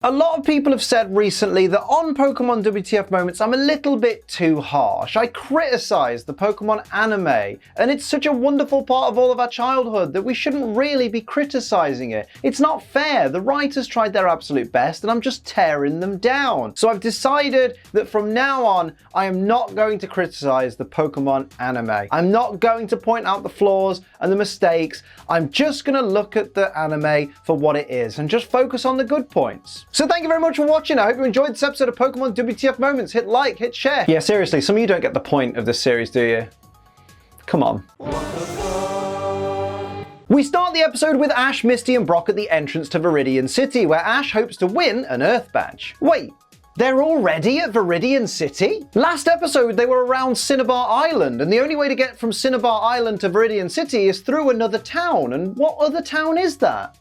A lot of people have said recently that on Pokémon WTF Moments I'm a little bit too harsh. I criticise the Pokémon Anime, and it's such a wonderful part of all of our childhood that we shouldn't really be criticising it. It's not fair. The writers tried their absolute best and I'm just tearing them down. So I've decided that from now on I am not going to criticise the Pokémon Anime. I'm not going to point out the flaws and the mistakes. I'm just going to look at the anime for what it is and just focus on the good points. So thank you very much for watching. I hope you enjoyed this episode of Pokémon WTF Moments. Hit like, hit share. Yeah, seriously, some of you don't get the point of this series, do you? Come on. We start the episode with Ash, Misty and Brock at the entrance to Viridian City, where Ash hopes to win an Earth badge. Wait, they're already at Viridian City? Last episode they were around Cinnabar Island, and the only way to get from Cinnabar Island to Viridian City is through another town. And what other town is that?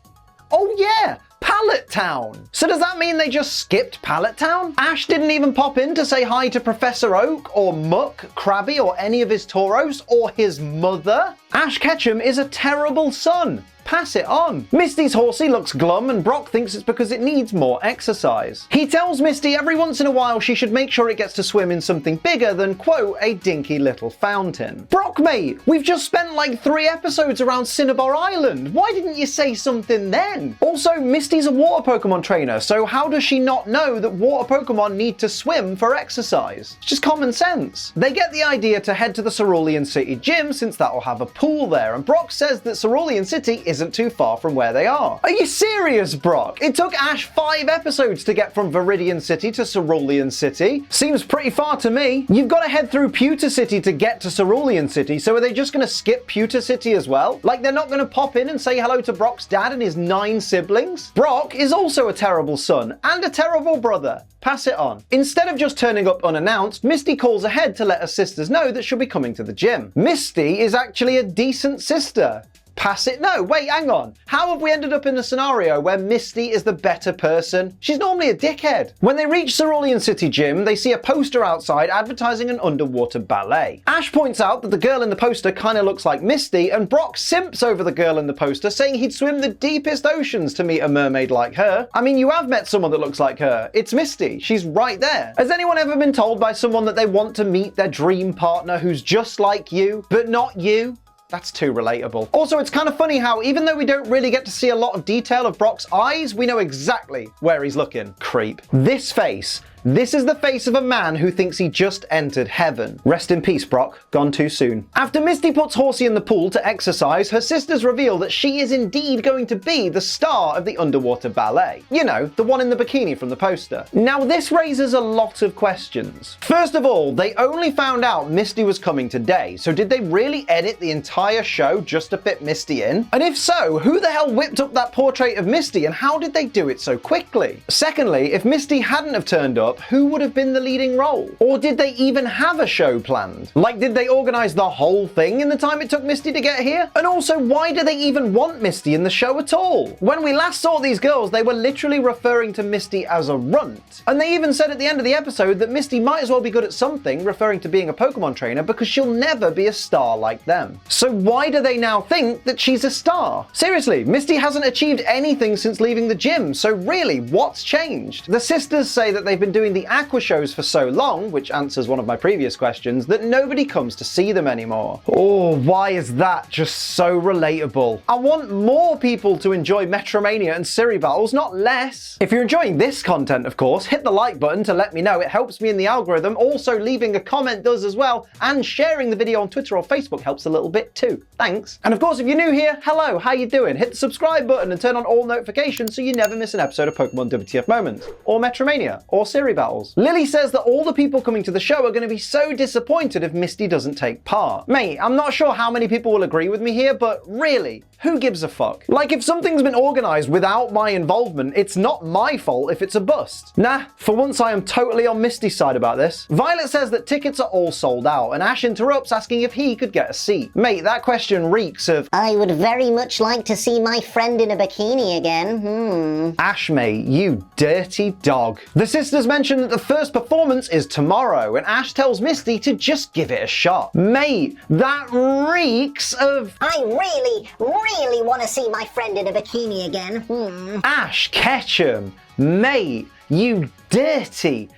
Oh yeah! Pallet Town! So does that mean they just skipped Pallet Town? Ash didn't even pop in to say hi to Professor Oak, or Muck, Krabby, or any of his Tauros, or his mother? Ash Ketchum is a terrible son. Pass it on. Misty's horsey looks glum and Brock thinks it's because it needs more exercise. He tells Misty every once in a while she should make sure it gets to swim in something bigger than, quote, a dinky little fountain. Brock, mate, we've just spent like 3 episodes around Cinnabar Island. Why didn't you say something then? Also, Misty's a water Pokemon trainer, so how does she not know that water Pokemon need to swim for exercise? It's just common sense. They get the idea to head to the Cerulean City gym since that'll have a pool there, and Brock says that Cerulean City isn't too far from where they are. Are you serious, Brock? It took Ash 5 episodes to get from Viridian City to Cerulean City. Seems pretty far to me. You've got to head through Pewter City to get to Cerulean City, so are they just going to skip Pewter City as well? Like they're not going to pop in and say hello to Brock's dad and his 9 siblings? Brock is also a terrible son and a terrible brother. Pass it on. Instead of just turning up unannounced, Misty calls ahead to let her sisters know that she'll be coming to the gym. Misty is actually a decent sister. Pass it? No, wait, hang on. How have we ended up in a scenario where Misty is the better person? She's normally a dickhead. When they reach Cerulean City Gym, they see a poster outside advertising an underwater ballet. Ash points out that the girl in the poster kind of looks like Misty, and Brock simps over the girl in the poster, saying he'd swim the deepest oceans to meet a mermaid like her. I mean, you have met someone that looks like her. It's Misty. She's right there. Has anyone ever been told by someone that they want to meet their dream partner who's just like you, but not you? That's too relatable. Also, it's kind of funny how even though we don't really get to see a lot of detail of Brock's eyes, we know exactly where he's looking. Creep. This face. This is the face of a man who thinks he just entered heaven. Rest in peace, Brock. Gone too soon. After Misty puts Horsey in the pool to exercise, her sisters reveal that she is indeed going to be the star of the underwater ballet. You know, the one in the bikini from the poster. Now, this raises a lot of questions. First of all, they only found out Misty was coming today, so did they really edit the entire show just to fit Misty in? And if so, who the hell whipped up that portrait of Misty and how did they do it so quickly? Secondly, if Misty hadn't have turned up, who would have been the leading role? Or did they even have a show planned? Like, did they organize the whole thing in the time it took Misty to get here? And also, why do they even want Misty in the show at all? When we last saw these girls, they were literally referring to Misty as a runt. And they even said at the end of the episode that Misty might as well be good at something, referring to being a Pokemon trainer, because she'll never be a star like them. So why do they now think that she's a star? Seriously, Misty hasn't achieved anything since leaving the gym, so really, what's changed? The sisters say that they've been doing the Aqua shows for so long, which answers one of my previous questions, that nobody comes to see them anymore. Oh, why is that just so relatable? I want more people to enjoy MetroMania and Siri Battles, not less. If you're enjoying this content, of course, hit the like button to let me know. It helps me in the algorithm. Also, leaving a comment does as well, and sharing the video on Twitter or Facebook helps a little bit too. Thanks. And of course, if you're new here, hello, how you doing? Hit the subscribe button and turn on all notifications so you never miss an episode of Pokémon WTF Moments, or MetroMania, or Siri Battles. Lily says that all the people coming to the show are going to be so disappointed if Misty doesn't take part. Mate, I'm not sure how many people will agree with me here, but really, who gives a fuck? Like, if something's been organized without my involvement, it's not my fault if it's a bust. Nah, for once I am totally on Misty's side about this. Violet says that tickets are all sold out, and Ash interrupts asking if he could get a seat. Mate, that question reeks of, I would very much like to see my friend in a bikini again. Ash, mate, you dirty dog. The sisters mention mention that the first performance is tomorrow, and Ash tells Misty to just give it a shot. Mate, that reeks of... I really want to see my friend in a bikini again. Ash Ketchum. Mate, you dirty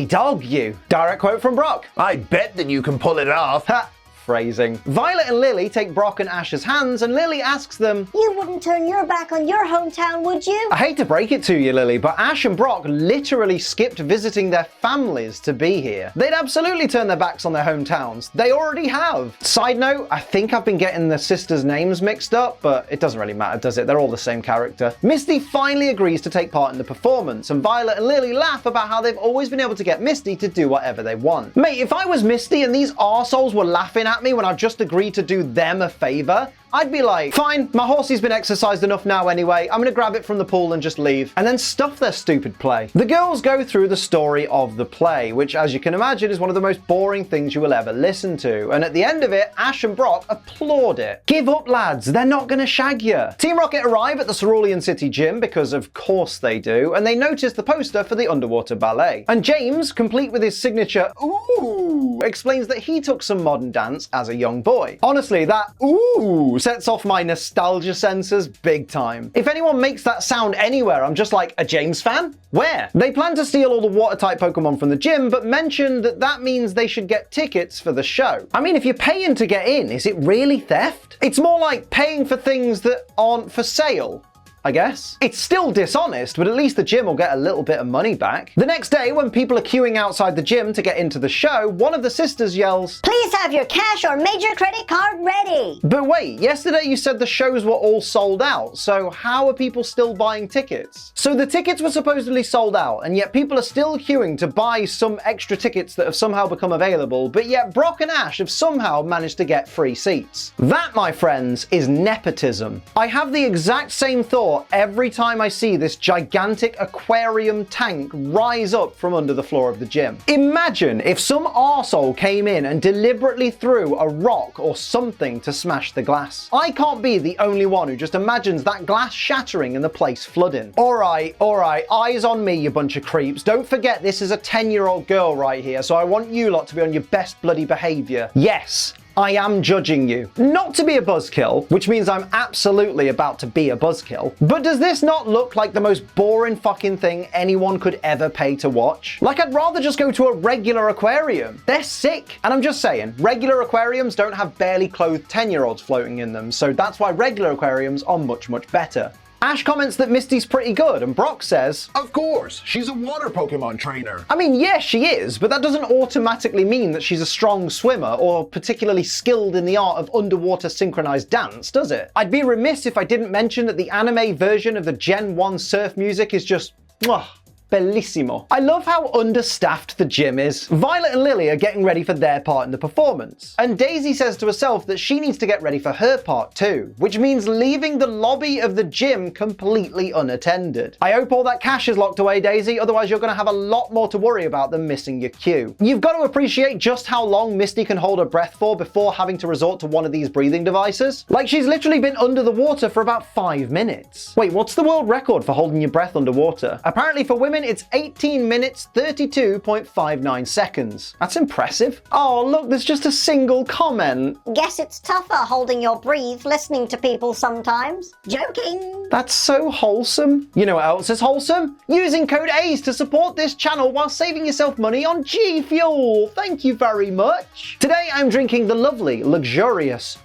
dog, you. Direct quote from Brock. I bet that you can pull it off. Ha! Phrasing. Violet and Lily take Brock and Ash's hands, and Lily asks them, You wouldn't turn your back on your hometown, would you? I hate to break it to you, Lily, but Ash and Brock literally skipped visiting their families to be here. They'd absolutely turn their backs on their hometowns. They already have. Side note, I think I've been getting the sisters' names mixed up, but it doesn't really matter, does it? They're all the same character. Misty finally agrees to take part in the performance, and Violet and Lily laugh about how they've always been able to get Misty to do whatever they want. Mate, if I was Misty and these arseholes were laughing at me when I've just agreed to do them a favor, I'd be like, fine, my horsey's been exercised enough now anyway, I'm gonna grab it from the pool and just leave, and then stuff their stupid play. The girls go through the story of the play, which as you can imagine is one of the most boring things you will ever listen to, and at the end of it, Ash and Brock applaud it. Give up, lads, they're not gonna shag you. Team Rocket arrive at the Cerulean City gym, because of course they do, and they notice the poster for the underwater ballet. And James, complete with his signature ooh, explains that he took some modern dance as a young boy. Honestly, that ooh sets off my nostalgia sensors big time. If anyone makes that sound anywhere, I'm just like, a James fan? Where? They plan to steal all the water-type Pokemon from the gym, but mention that that means they should get tickets for the show. I mean, if you're paying to get in, is it really theft? It's more like paying for things that aren't for sale, I guess. It's still dishonest, but at least the gym will get a little bit of money back. The next day, when people are queuing outside the gym to get into the show, one of the sisters yells, Please have your cash or major credit card ready. But wait, yesterday you said the shows were all sold out, so how are people still buying tickets? So the tickets were supposedly sold out, and yet people are still queuing to buy some extra tickets that have somehow become available, but yet Brock and Ash have somehow managed to get free seats. That, my friends, is nepotism. I have the exact same thought every time I see this gigantic aquarium tank rise up from under the floor of the gym. Imagine if some arsehole came in and deliberately threw a rock or something to smash the glass. I can't be the only one who just imagines that glass shattering and the place flooding. Alright, eyes on me, you bunch of creeps. Don't forget this is a 10-year-old girl right here, so I want you lot to be on your best bloody behavior. Yes, I am judging you. Not to be a buzzkill, which means I'm absolutely about to be a buzzkill, but does this not look like the most boring fucking thing anyone could ever pay to watch? Like, I'd rather just go to a regular aquarium. They're sick. And I'm just saying, regular aquariums don't have barely clothed 10-year-olds floating in them, so that's why regular aquariums are much, much better. Ash comments that Misty's pretty good, and Brock says, Of course, she's a water Pokemon trainer. I mean, yes, she is, but that doesn't automatically mean that she's a strong swimmer or particularly skilled in the art of underwater synchronized dance, does it? I'd be remiss if I didn't mention that the anime version of the Gen 1 surf music is just, mwah, bellissimo. I love how understaffed the gym is. Violet and Lily are getting ready for their part in the performance, and Daisy says to herself that she needs to get ready for her part too, which means leaving the lobby of the gym completely unattended. I hope all that cash is locked away, Daisy, otherwise you're going to have a lot more to worry about than missing your cue. You've got to appreciate just how long Misty can hold her breath for before having to resort to one of these breathing devices. Like, she's literally been under the water for about 5 minutes. Wait, what's the world record for holding your breath underwater? Apparently for women it's 18 minutes 32.59 seconds. That's impressive. Oh look, there's just a single comment. Guess it's tougher holding your breath listening to people sometimes. Joking. That's so wholesome. You know what else is wholesome? Using code ACE to support this channel while saving yourself money on G Fuel. Thank you very much. Today I'm drinking the lovely, luxurious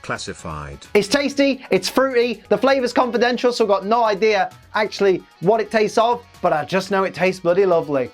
classified. It's tasty, it's fruity, the flavor's confidential, so I've got no idea actually what it tastes of, but I just know it tastes bloody lovely.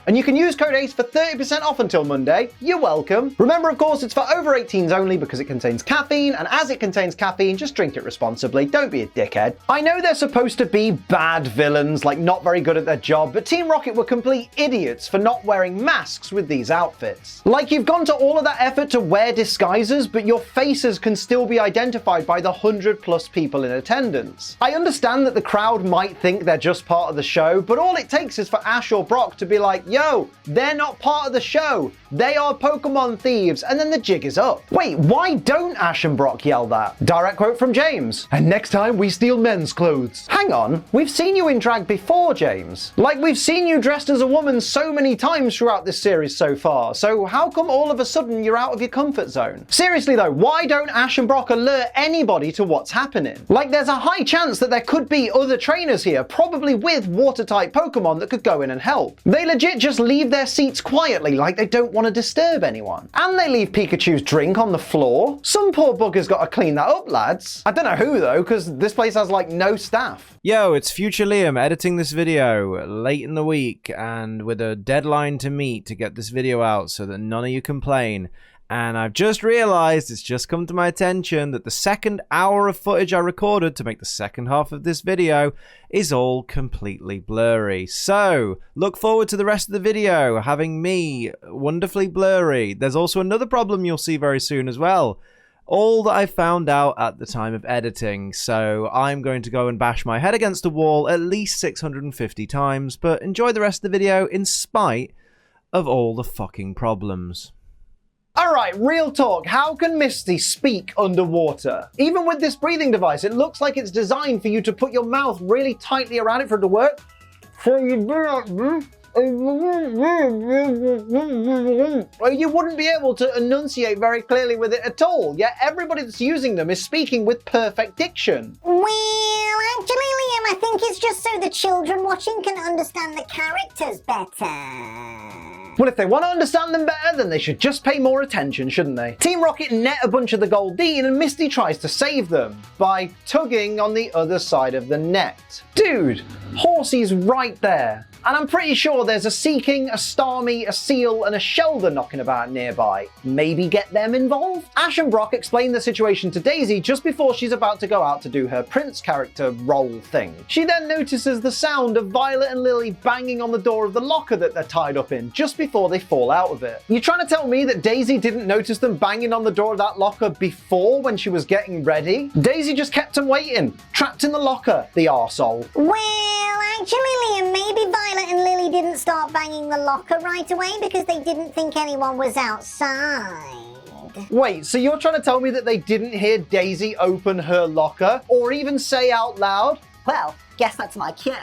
And you can use code ACE for 30% off until Monday. You're welcome. Remember, of course, it's for over 18s only because it contains caffeine, and as it contains caffeine, just drink it responsibly. Don't be a dickhead. I know they're supposed to be bad villains, like not very good at their job, but Team Rocket were complete idiots for not wearing masks with these outfits. Like, you've gone to all of that effort to wear disguises, but your faces can still be identified by the 100+ people in attendance. I understand that the crowd might think they're just part of the show, but all it takes is for Ash or Brock to be like, yo, they're not part of the show. They are Pokemon thieves, and then the jig is up. Wait, why don't Ash and Brock yell that? Direct quote from James. And next time we steal men's clothes. Hang on, we've seen you in drag before, James. Like, we've seen you dressed as a woman so many times throughout this series so far, so how come all of a sudden you're out of your comfort zone? Seriously though, why don't Ash and Brock alert anybody to what's happening? Like, there's a high chance that there could be other trainers here, probably with water-type Pokemon that could go in and help. They legit just leave their seats quietly like they don't want to disturb anyone. And they leave Pikachu's drink on the floor. Some poor bugger's got to clean that up, lads. I don't know who though, because this place has like no staff. Yo, it's Future Liam editing this video late in the week and with a deadline to meet to get this video out so that none of you complain. And I've just realized, it's just come to my attention, that the second hour of footage I recorded to make the second half of this video is all completely blurry. So, look forward to the rest of the video having me wonderfully blurry. There's also another problem you'll see very soon as well. All that I found out at the time of editing, so I'm going to go and bash my head against a wall at least 650 times, but enjoy the rest of the video in spite of all the fucking problems. Alright, real talk, how can Misty speak underwater? Even with this breathing device, it looks like it's designed for you to put your mouth really tightly around it for it to work. So you wouldn't be able to enunciate very clearly with it at all, yet everybody that's using them is speaking with perfect diction. Well, actually, Liam, I think it's just so the children watching can understand the characters better. Well, if they want to understand them better, then they should just pay more attention, shouldn't they? Team Rocket net a bunch of the Goldeen and Misty tries to save them by tugging on the other side of the net. Dude, Horsey's right there. And I'm pretty sure there's a Seaking, a Starmie, a Seal, and a Shelder knocking about nearby. Maybe get them involved? Ash and Brock explain the situation to Daisy just before she's about to go out to do her Prince character role thing. She then notices the sound of Violet and Lily banging on the door of the locker that they're tied up in just before they fall out of it. You trying to tell me that Daisy didn't notice them banging on the door of that locker before when she was getting ready? Daisy just kept them waiting, trapped in the locker, the arsehole. Well, actually, Liam, maybe Violet and Lily didn't start banging the locker right away because they didn't think anyone was outside. Wait, so you're trying to tell me that they didn't hear Daisy open her locker or even say out loud, Well, guess that's my cue.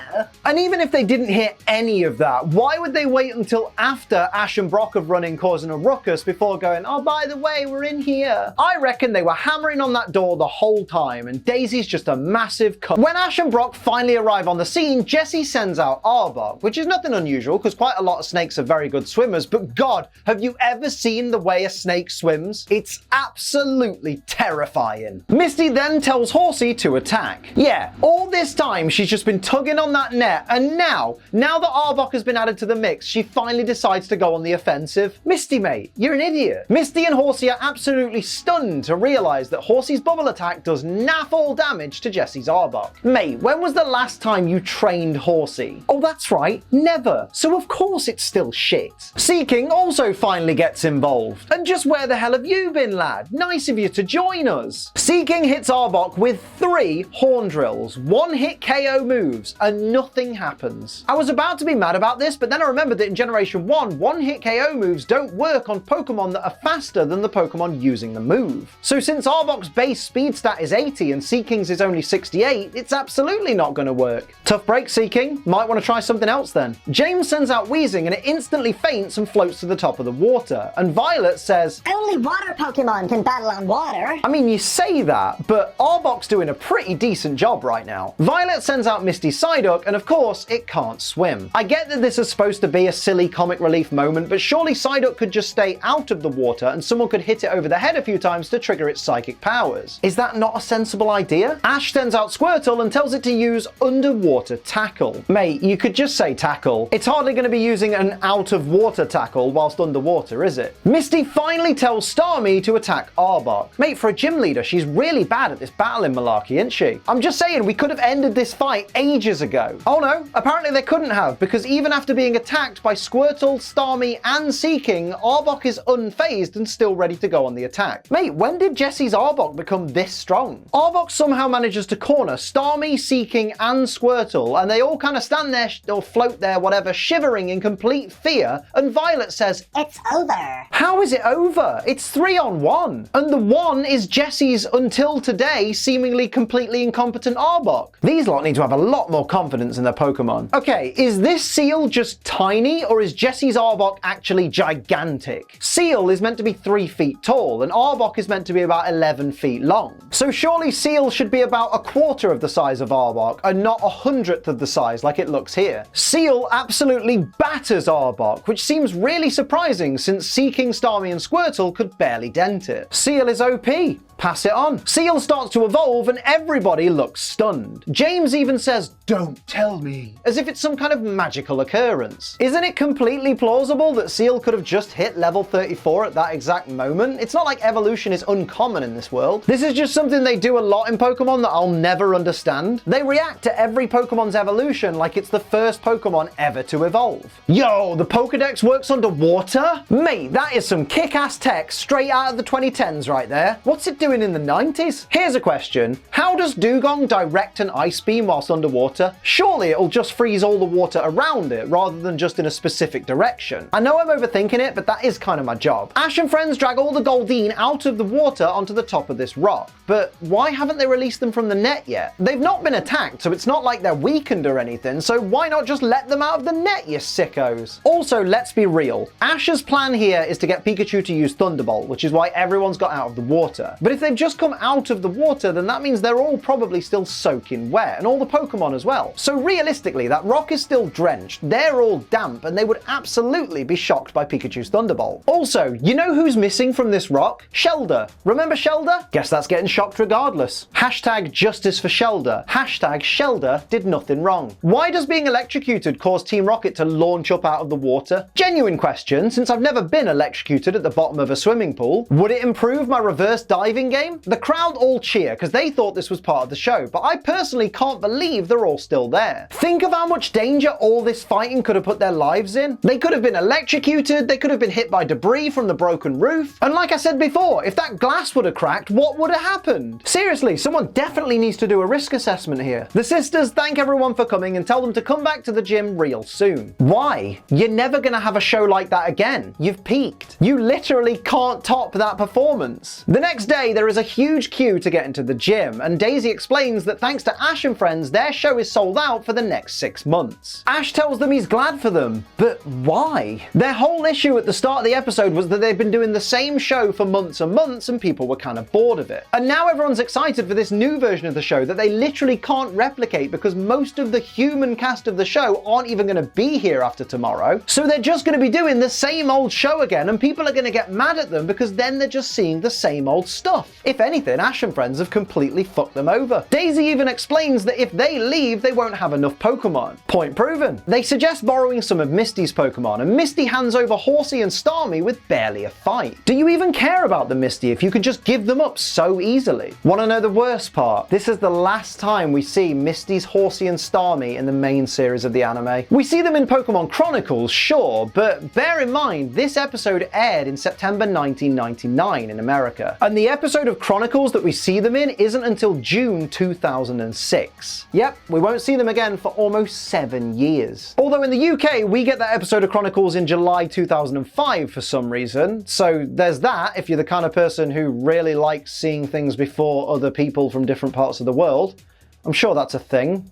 And even if they didn't hear any of that, why would they wait until after Ash and Brock have run in causing a ruckus before going, oh, by the way, we're in here? I reckon they were hammering on that door the whole time, and Daisy's just a massive cunt. When Ash and Brock finally arrive on the scene, Jessie sends out Arbok, which is nothing unusual because quite a lot of snakes are very good swimmers, but God, have you ever seen the way a snake swims? It's absolutely terrifying. Misty then tells Horsey to attack. Yeah, all this time she's just been tugging on that net, and now that Arbok has been added to the mix, she finally decides to go on the offensive. Misty, mate, you're an idiot. Misty and Horsey are absolutely stunned to realize that Horsey's bubble attack does naff all damage to Jessie's Arbok. Mate, when was the last time you trained Horsey? Oh, that's right, never. So of course it's still shit. Seaking also finally gets involved. And just where the hell have you been, lad? Nice of you to join us. Seaking hits Arbok with 3 horn drills, 1-hit KO moves, and nothing happens. I was about to be mad about this, but then I remembered that in Generation 1, 1-hit KO moves don't work on Pokemon that are faster than the Pokemon using the move. So since Arbok's base speed stat is 80 and Seaking's is only 68, it's absolutely not going to work. Tough break, Seaking. Might want to try something else then. James sends out Wheezing and it instantly faints and floats to the top of the water. And Violet says, Only water Pokemon can battle on water. I mean, you say that, but Arbok's doing a pretty decent job right now. Violet sends out Misty Psyduck, and of course, it can't swim. I get that this is supposed to be a silly comic relief moment, but surely Psyduck could just stay out of the water and someone could hit it over the head a few times to trigger its psychic powers. Is that not a sensible idea? Ash sends out Squirtle and tells it to use Underwater Tackle. Mate, you could just say tackle. It's hardly going to be using an out-of-water tackle whilst underwater, is it? Misty finally tells Starmie to attack Arbok. Mate, for a gym leader, she's really bad at this battling malarkey, isn't she? I'm just saying, we could have ended ended this fight ages ago. Oh no, apparently they couldn't have, because even after being attacked by Squirtle, Starmie, and Seeking, Arbok is unfazed and still ready to go on the attack. Mate, when did Jesse's Arbok become this strong? Arbok somehow manages to corner Starmie, Seeking, and Squirtle, and they all kind of stand there, or float there, whatever, shivering in complete fear, and Violet says, It's over. how is it over? It's 3-on-1. And the one is Jesse's, until today, seemingly completely incompetent Arbok. These lot need to have a lot more confidence in their Pokemon. Okay, is this Seal just tiny, or is Jesse's Arbok actually gigantic? Seal is meant to be 3 feet tall, and Arbok is meant to be about 11 feet long. So surely Seal should be about 1/4 of the size of Arbok, and not 100th of the size like it looks here. Seal absolutely batters Arbok, which seems really surprising since Seeking, Starmie, and Squirtle could barely dent it. Seal is OP. Pass it on. Seal starts to evolve and everybody looks stunned. James even says, "Don't tell me," as if it's some kind of magical occurrence. Isn't it completely plausible that Seal could have just hit level 34 at that exact moment? It's not like evolution is uncommon in this world. This is just something they do a lot in Pokemon that I'll never understand. They react to every Pokemon's evolution like it's the first Pokemon ever to evolve. Yo, the Pokedex works underwater? Mate, that is some kick-ass tech straight out of the 2010s right there. What's it doing in the 90s? Here's a question. How does Dugong direct an ice beam whilst underwater? Surely it'll just freeze all the water around it rather than just in a specific direction. I know I'm overthinking it, but that is kind of my job. Ash and friends drag all the Goldeen out of the water onto the top of this rock. But why haven't they released them from the net yet? They've not been attacked, so it's not like they're weakened or anything, so why not just let them out of the net, you sickos? Also, let's be real. Ash's plan here is to get Pikachu to use Thunderbolt, which is why everyone's got out of the water. But if they've just come out of the water, then that means they're all probably still soaking wet, and all the Pokemon as well. So realistically, that rock is still drenched, they're all damp, and they would absolutely be shocked by Pikachu's Thunderbolt. Also, you know who's missing from this rock? Shelder. Remember Shelder? Guess that's getting shocked regardless. Hashtag justice for Shelder. Hashtag Shelder did nothing wrong. Why does being electrocuted cause Team Rocket to launch up out of the water? Genuine question, since I've never been electrocuted at the bottom of a swimming pool. Would it improve my reverse diving game? The crowd all cheer because they thought this was part of the show, but I personally can't believe they're all still there. Think of how much danger all this fighting could have put their lives in. They could have been electrocuted, they could have been hit by debris from the broken roof, and like I said before, if that glass would have cracked, what would have happened? Seriously, someone definitely needs to do a risk assessment here. The sisters thank everyone for coming and tell them to come back to the gym real soon. Why? You're never gonna have a show like that again. You've peaked. You literally can't top that performance. The next day, there is a huge queue to get into the gym, and Daisy explains that thanks to Ash and friends, their show is sold out for the next 6 months. Ash tells them he's glad for them, but why? Their whole issue at the start of the episode was that they've been doing the same show for months and months, and people were kind of bored of it. And now everyone's excited for this new version of the show that they literally can't replicate because most of the human cast of the show aren't even going to be here after tomorrow. So they're just going to be doing the same old show again, and people are going to get mad at them because then they're just seeing the same old stuff. If anything, Ash and friends have completely fucked them over. Daisy even explains that if they leave, they won't have enough Pokemon. Point proven. They suggest borrowing some of Misty's Pokemon, and Misty hands over Horsey and Starmie with barely a fight. Do you even care about the Misty if you could just give them up so easily? Want to know the worst part? This is the last time we see Misty's Horsey and Starmie in the main series of the anime. We see them in Pokemon Chronicles, sure, but bear in mind, this episode aired in September 1999 in America, and the episode of Chronicles that we see them in isn't until June 2006. Yep, we won't see them again for almost 7 years. Although in the UK, we get that episode of Chronicles in July 2005 for some reason, so there's that if you're the kind of person who really likes seeing things before other people from different parts of the world. I'm sure that's a thing.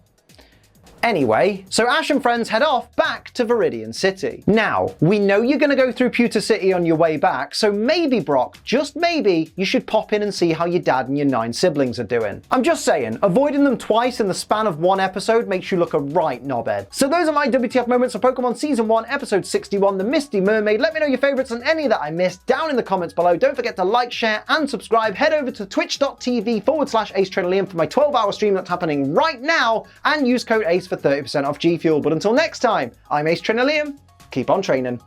Anyway, so Ash and friends head off back to Viridian City. Now, we know you're going to go through Pewter City on your way back, so maybe, Brock, just maybe, you should pop in and see how your dad and your 9 siblings are doing. I'm just saying, avoiding them twice in the span of 1 episode makes you look a right knobhead. So those are my WTF moments of Pokemon Season 1, Episode 61, the Misty Mermaid. Let me know your favourites and any that I missed down in the comments below. Don't forget to like, share, and subscribe. Head over to twitch.tv/AceTrainerLiam for my 12-hour stream that's happening right now, and use code ACE for 30% off G Fuel. But until next time, I'm Ace Trainer Liam. Keep on training.